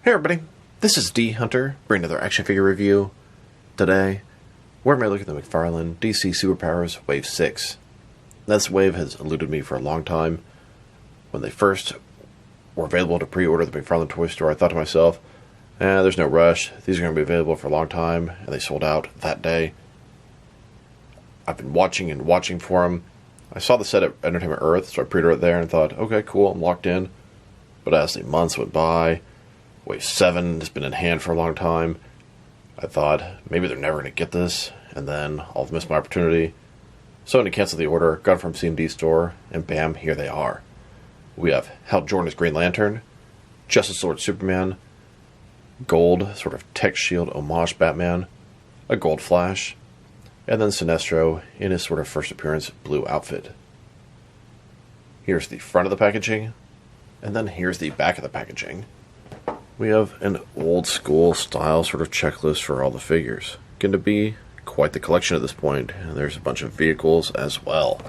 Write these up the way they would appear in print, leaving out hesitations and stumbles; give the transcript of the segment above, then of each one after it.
Hey everybody, this is D Hunter, bringing another action figure review. Today, we're going to look at the McFarlane DC Superpowers Wave 6. This wave has eluded me for a long time. When they first were available to pre-order at the McFarlane toy store, I thought to myself, there's no rush, these are going to be available for a long time, and they sold out that day. I've been watching for them. I saw the set at Entertainment Earth, so I pre-ordered it there and thought, okay, cool, I'm locked in. But as the months went by, Wave 7 has been in hand for a long time. I thought, maybe they're never going to get this, and then I'll miss my opportunity. So I had to cancel the order, got it from CMD store, and bam, here they are. We have Hal Jordan's Green Lantern, Justice Lord Superman, gold, sort of tech shield homage Batman, a gold Flash, and then Sinestro in his sort of first appearance blue outfit. Here's the front of the packaging, and then here's the back of the packaging. We have an old school style sort of checklist for all the figures. Going to be quite the collection at this point, and there's a bunch of vehicles as well.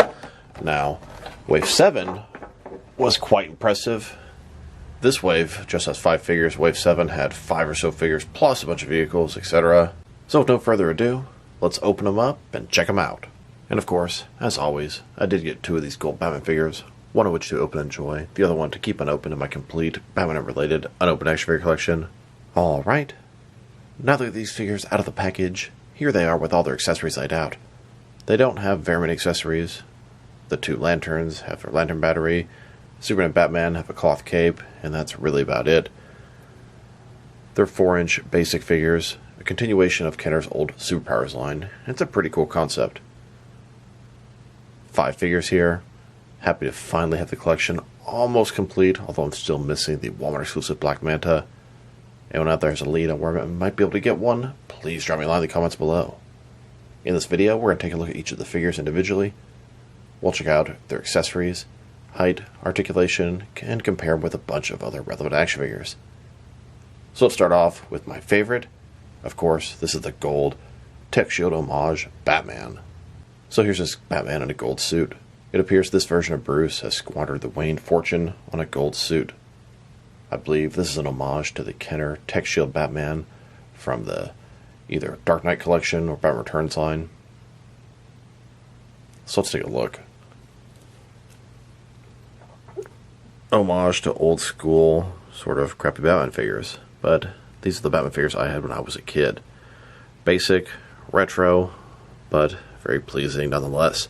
Now, Wave 7 was quite impressive. This wave just has 5 figures. Wave 7 had 5 or so figures, plus a bunch of vehicles, etc. So with no further ado, let's open them up and check them out. And of course, as always, I did get 2 of these gold Batman figures, one of which to open and enjoy, the other one to keep unopened in my complete Batman-related unopened action figure collection. Alright, now that these figures out of the package, here they are with all their accessories laid out. They don't have very many accessories. The 2 lanterns have their lantern battery, Superman and Batman have a cloth cape, and that's really about it. They're 4-inch basic figures, a continuation of Kenner's old Superpowers line. It's a pretty cool concept. 5 figures here. Happy to finally have the collection almost complete, although I'm still missing the Walmart exclusive Black Manta. Anyone out there has a lead on where I might be able to get one, please drop me a line in the comments below. In this video, we're going to take a look at each of the figures individually. We'll check out their accessories, height, articulation, and compare them with a bunch of other relevant action figures. So let's start off with my favorite. Of course, this is the gold tech shield homage Batman. So here's this Batman in a gold suit. It appears this version of Bruce has squandered the waned fortune on a gold suit. I believe this is an homage to the Kenner Tech Shield Batman from the either Dark Knight collection or Batman Returns line. So let's take a look. Homage to old school sort of crappy Batman figures, but these are the Batman figures I had when I was a kid. Basic, retro, but very pleasing nonetheless.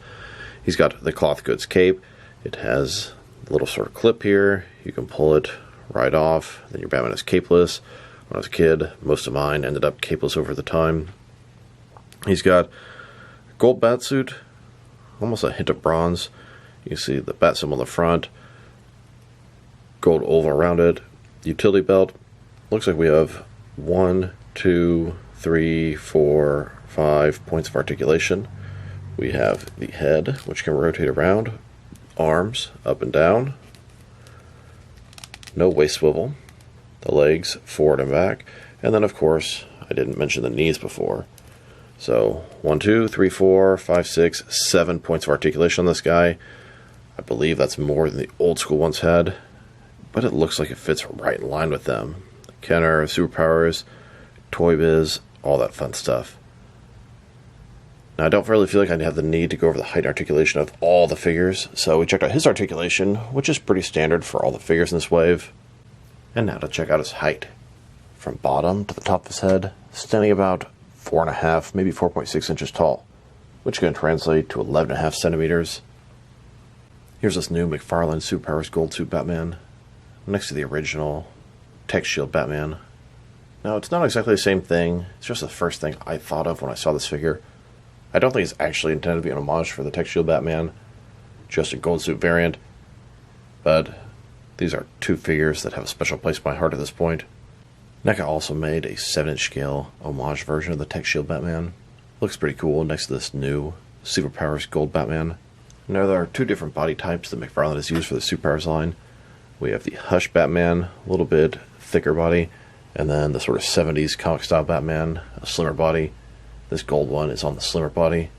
He's got the cloth goods cape. It has a little sort of clip here. You can pull it right off. Then your Batman is capeless. When I was a kid, most of mine ended up capeless over the time. He's got a gold bat suit, almost a hint of bronze. You see the bat symbol on the front, gold oval around it, utility belt. Looks like we have 1, 2, 3, 4, 5 points of articulation. We have the head, which can rotate around, arms up and down, no waist swivel, the legs forward and back, and then of course, I didn't mention the knees before. So 1, 2, 3, 4, 5, 6, 7 points of articulation on this guy. I believe that's more than the old school ones had, but it looks like it fits right in line with them. Kenner, Superpowers, Toy Biz, all that fun stuff. Now, I don't really feel like I have the need to go over the height and articulation of all the figures, so we checked out his articulation, which is pretty standard for all the figures in this wave. And now to check out his height. From bottom to the top of his head, standing about 4.5, maybe 4.6 inches tall, which can translate to 11.5 centimeters. Here's this new McFarlane Superpowers Gold Suit Batman, next to the original Tech Shield Batman. Now, it's not exactly the same thing, it's just the first thing I thought of when I saw this figure. I don't think it's actually intended to be an homage for the Tech Shield Batman, just a gold suit variant, but these are 2 figures that have a special place in my heart at this point. NECA also made a 7-inch scale homage version of the Tech Shield Batman. Looks pretty cool next to this new Superpowers Gold Batman. Now there are 2 different body types that McFarlane has used for the Superpowers line. We have the Hush Batman, a little bit thicker body, and then the sort of 70s comic style Batman, a slimmer body. This gold one is on the slimmer body.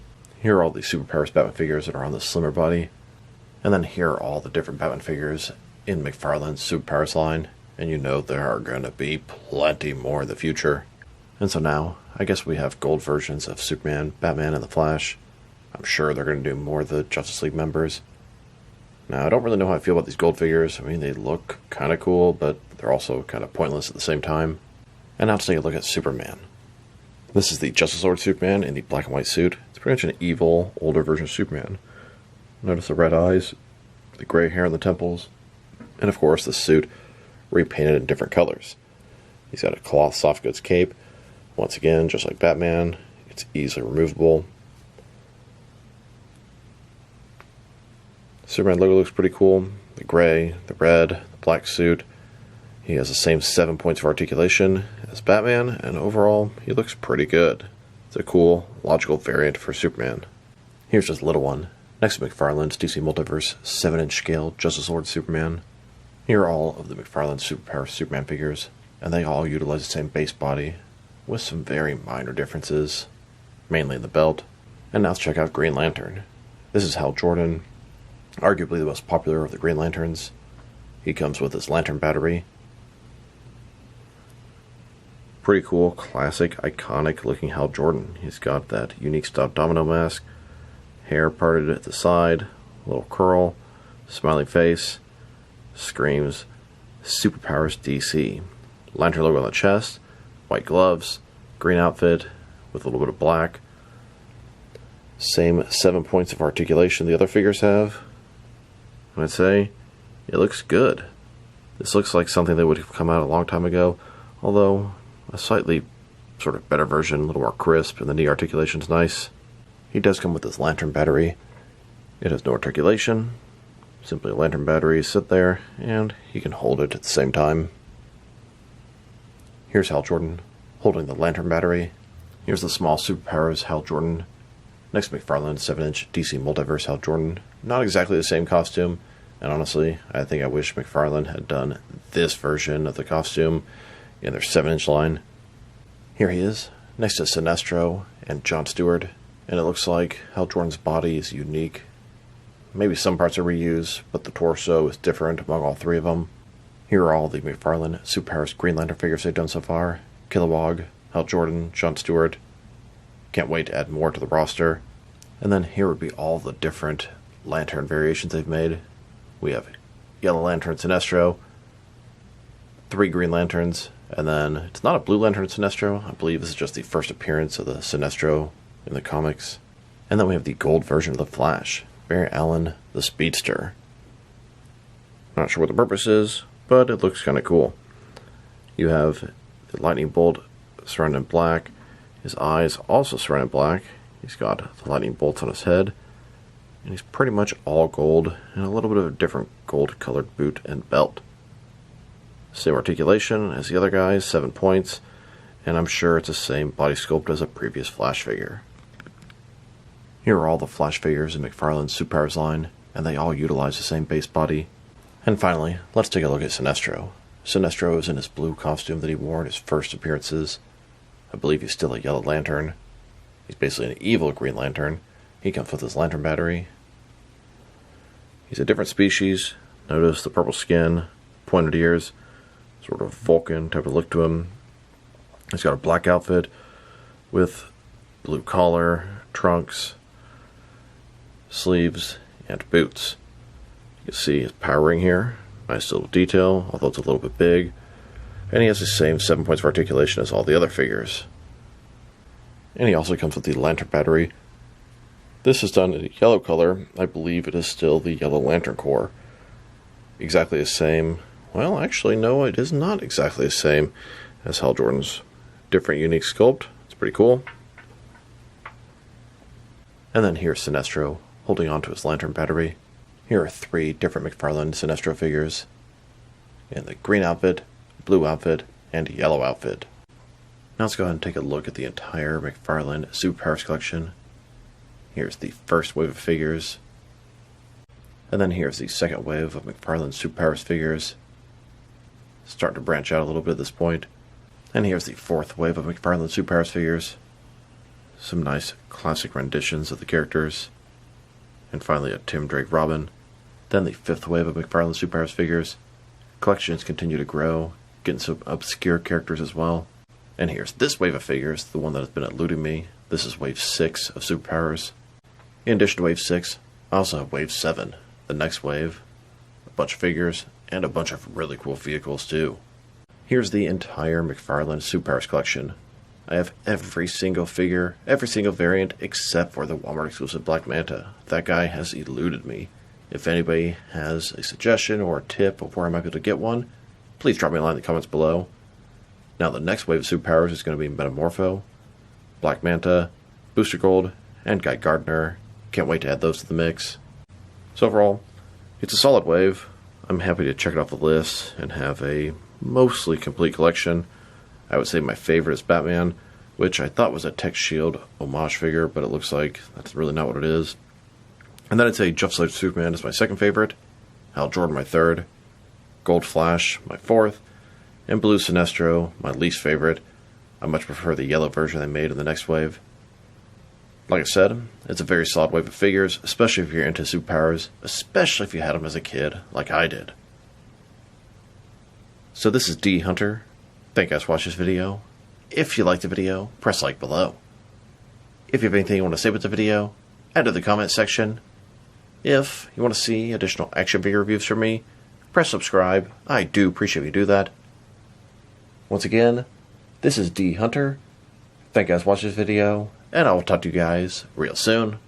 Here are all the Superpowers Batman figures that are on the slimmer body. And then here are all the different Batman figures in McFarlane's Superpowers line. and you know there are going to be plenty more in the future. And so now, I guess we have gold versions of Superman, Batman, and the Flash. I'm sure they're going to do more of the Justice League members. Now, I don't really know how I feel about these gold figures. I mean, they look kind of cool, but they're also kind of pointless at the same time. And now let's take a look at Superman. This is the Justice Lord Superman in the black and white suit. It's pretty much an evil, older version of Superman. Notice the red eyes, the gray hair on the temples, and of course the suit repainted in different colors. He's got a cloth soft goods cape. Once again, just like Batman, it's easily removable. Superman logo looks pretty cool. The gray, the red, the black suit. He has the same 7 points of articulation as Batman, and overall, he looks pretty good. It's a cool, logical variant for Superman. Here's just a little one. Next to McFarlane's DC Multiverse 7-inch scale Justice Lord Superman. Here are all of the McFarlane Superpower Superman figures, and they all utilize the same base body, with some very minor differences, mainly in the belt. And now let's check out Green Lantern. This is Hal Jordan, arguably the most popular of the Green Lanterns. He comes with his lantern battery. Pretty cool, classic, iconic looking Hal Jordan. He's got that unique style domino mask, hair parted at the side, a little curl, smiling face, screams Superpowers DC. Lantern logo on the chest, white gloves, green outfit with a little bit of black. Same 7 points of articulation the other figures have. I'd say it looks good. This looks like something that would have come out a long time ago, although a slightly sort of better version, a little more crisp, and the knee articulation's nice. He does come with this lantern battery. It has no articulation, simply a lantern battery sit there, and he can hold it at the same time. Here's Hal Jordan holding the lantern battery. Here's the small Superpowers Hal Jordan. Next to McFarlane 7-inch DC Multiverse Hal Jordan. Not exactly the same costume, and honestly, I think I wish McFarlane had done this version of the costume in their 7-inch line. Here he is, next to Sinestro and Jon Stewart, and it looks like Hal Jordan's body is unique. Maybe some parts are reused, but the torso is different among all three of them. Here are all the McFarlane Superpowers Green Lantern figures they've done so far. Kilowog, Hal Jordan, Jon Stewart. Can't wait to add more to the roster. And then here would be all the different lantern variations they've made. We have Yellow Lantern Sinestro, 3 Green Lanterns, and then it's not a Blue Lantern Sinestro. I believe this is just the first appearance of the Sinestro in the comics. And then we have the gold version of the Flash, Barry Allen, the Speedster. Not sure what the purpose is, but it looks kind of cool. You have the lightning bolt surrounded in black. His eyes also surrounded in black. He's got the lightning bolts on his head. And he's pretty much all gold, and a little bit of a different gold colored boot and belt. Same articulation as the other guys, 7 points, and I'm sure it's the same body sculpt as a previous Flash figure. Here are all the Flash figures in McFarlane's Superpowers line, and they all utilize the same base body. And finally, let's take a look at Sinestro. Sinestro is in his blue costume that he wore in his first appearances. I believe he's still a Yellow Lantern. He's basically an evil Green Lantern. He comes with his lantern battery. He's a different species. Notice the purple skin, pointed ears, sort of Vulcan type of look to him. He's got a black outfit with blue collar, trunks, sleeves, and boots. You can see his power ring here. Nice little detail, although it's a little bit big. And he has the same 7 points of articulation as all the other figures. And he also comes with the lantern battery. This is done in a yellow color. I believe it is still the Yellow Lantern Corps. Exactly the same. Well, actually, no, it is not exactly the same as Hal Jordan's. Different, unique sculpt. It's pretty cool. And then here's Sinestro, holding onto his lantern battery. Here are 3 different McFarlane Sinestro figures. In the green outfit, blue outfit, and yellow outfit. Now let's go ahead and take a look at the entire McFarlane Superpowers collection. Here's the first wave of figures. And then here's the second wave of McFarlane Superpowers figures. Starting to branch out a little bit at this point. And here's the fourth wave of McFarlane Superpowers figures. Some nice classic renditions of the characters. And finally a Tim Drake Robin. Then the fifth wave of McFarlane Superpowers figures. collections continue to grow, getting some obscure characters as well. And here's this wave of figures, the one that has been eluding me. This is Wave 6 of superpowers. In addition to Wave 6, I also have Wave 7, the next wave, a bunch of figures, and a bunch of really cool vehicles too. Here's the entire McFarlane Superpowers collection. I have every single figure, every single variant, except for the Walmart exclusive Black Manta. That guy has eluded me. If anybody has a suggestion or a tip of where I might be able to get one, please drop me a line in the comments below. Now the next wave of superpowers is going to be Metamorpho, Black Manta, Booster Gold, and Guy Gardner. Can't wait to add those to the mix. So overall, it's a solid wave. I'm happy to check it off the list and have a mostly complete collection. I would say my favorite is Batman, which I thought was a Tech Shield homage figure, but it looks like that's really not what it is. And then I'd say Justice League Superman is my second favorite, Hal Jordan my third, Gold Flash my fourth, and Blue Sinestro my least favorite. I much prefer the yellow version they made in the next wave. Like I said, it's a very solid wave of figures, especially if you're into superpowers, especially if you had them as a kid, like I did. So this is D Hunter. Thank you guys for watching this video. If you liked the video, press like below. If you have anything you want to say about the video, add to the comment section. If you want to see additional action figure reviews from me, press subscribe. I do appreciate if you do that. Once again, this is D Hunter. Thank you guys for watching this video, and I will talk to you guys real soon.